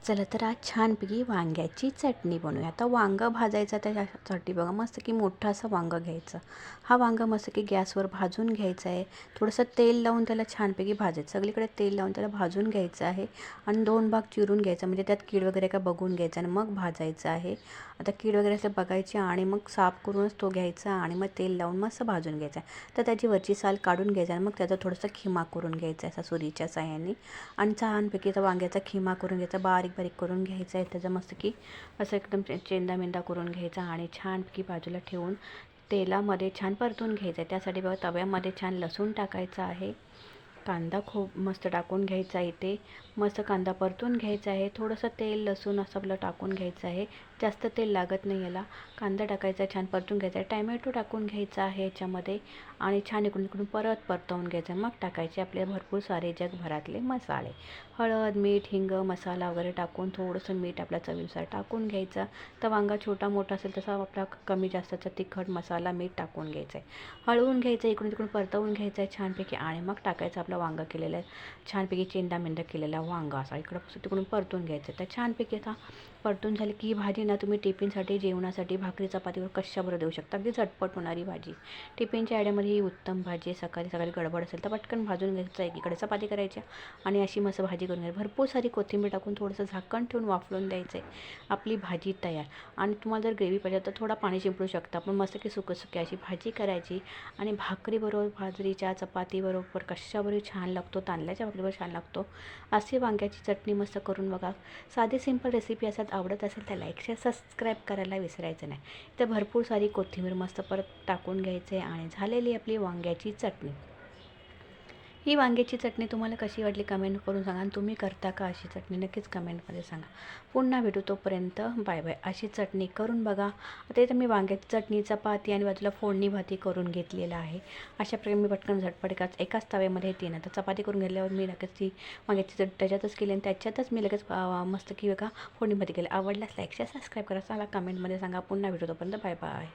चला तर आज छानपैकी वांग्याची चटणी बनवूया. आता वांगं भाजायचं त्याच्यासाठी बघा मस्त की मोठं असं वांगं घ्यायचं. हा वांगा मस्त की गॅसवर भाजून घ्यायचा आहे. थोडंसं तेल लावून त्याला छानपैकी भाजायचं. सगळीकडे तेल लावून त्याला भाजून घ्यायचं आहे आणि 2 भाग चिरून घ्यायचा, म्हणजे त्यात कीड वगैरे का बघून घ्यायचं आणि मग भाजायचं आहे. आता कीड वगैरे असं बघायची आणि मग साफ करूनच तो घ्यायचा आणि मग तेल लावून मस्त भाजून घ्यायचा. तर त्याची वरची साल काढून घ्यायचा आणि मग त्याचा थोडंसं खिमा करून घ्यायचा असा सुरीच्या साहाय्याने आणि छानपैकी त्या वांग्याचा खिमा करून घ्यायचा, बारीक बारीक करून घ्यायचा आहे. त्याचा मस्त की असं एकदम चेंदा मेंदा करून घ्यायचा आणि छानपैकी बाजूला ठेवून तेलामध्ये छान परतून घ्यायचं आहे. त्यासाठी बघा तव्यामध्ये छान लसूण टाकायचा आहे, कांदा खूप मस्त टाकून घ्यायचा आहे. ते मस्त कांदा परतून घ्यायचा आहे. थोडंसं तेल लसूण असं आपलं टाकून घ्यायचं आहे, जास्त तेल लागत नाही याला. कांदा टाकायचा, छान परतून घ्यायचा आहे. टॅमॅटो टाकून घ्यायचा आहे याच्यामध्ये आणि छान इकडून इकडून परत परतवून घ्यायचं. मग टाकायचे आपले भरपूर सारे जगभरातले मसाले, हळद मीठ हिंग मसाला वगैरे टाकून थोडंसं मीठ आपल्या चवीनुसार टाकून घ्यायचं. तर वांगा छोटा मोठा असेल तसा आपला कमी जास्तचा तिखट मसाला मीठ टाकून घ्यायचं आहे. हळवून घ्यायचं, इकडून तिकडून परतवून घ्यायचं आहे छानपैकी आणि मग टाकायचं आपलं वांगा केलेलं आहे, छानपैकी चेंदामेंदा केलेला वांगा असा इकडं तिकडून परतून घ्यायचं. तर छानपैकी आता परतून झाली की ही भाजी ना तुम्ही टिफिनसाठी जेवणासाठी भाकरी चपातीवर कशाबरोबर देऊ शकता. अगदी झटपट होणारी भाजी, टिफिनच्या आयडियामध्ये ही उत्तम भाजी आहे. सकाळी सकाळी गडबड असेल तर पटकन भाजून घ्यायचं, एकीकडे चपाती करायच्या आणि अशी मस्त भाजी करून घ्यायची. भरपूर सारी कोथिंबीर टाकून थोडंसं झाकण ठेवून वाफलून द्यायचं आहे. आपली भाजी तयार. आणि तुम्हाला जर ग्रेव्ही पाहिजे तर थोडा पाणी शिंपडू शकता, पण मस्त की सुकी अशी भाजी करायची आणि भाकरीबरोबर बाजरीच्या चपातीबरोबर कशाबरोबर छान लागतो, तांदळाच्या भाकरीबरोबर छान लागतो. अशी वांग्याची चटणी मस्त करून बघा. साधी सिंपल रेसिपी असतात, आवडत असेल तर लाईक शेअर सबस्क्राईब करायला विसरायचं नाही. तर भरपूर सारी कोथिंबीर मस्त परत टाकून घ्यायचे आणि झालेली आपली वांग्याची चटणी. ही वांग्याची चटणी तुम्हाला कशी वाटली कमेंट करून सांगा आणि तुम्ही करता का अशी चटणी नक्कीच कमेंटमध्ये सांगा. पुन्हा भेटू, तोपर्यंत बाय बाय. अशी चटणी करून बघा. आता इथं मी वांग्याची चटणी चपाती आणि बाजूला फोडणी भाती करून घेतलेला आहे. अशा प्रकारे मी पटकन झटपट एकाच तव्यामध्ये येते ना. तर चपाती करून घेतल्यावर मी लगेच ती वांग्याची चटणी त्याच्यातच केली आणि त्याच्यातच मी लगेच मस्त की बघा फोडणी भाती केली. आवडल्यास लाईक शेअर सबस्क्राईब करा, सांगा कमेंटमध्ये सांगा. पुन्हा भेटू, तोपर्यंत बाय बाय.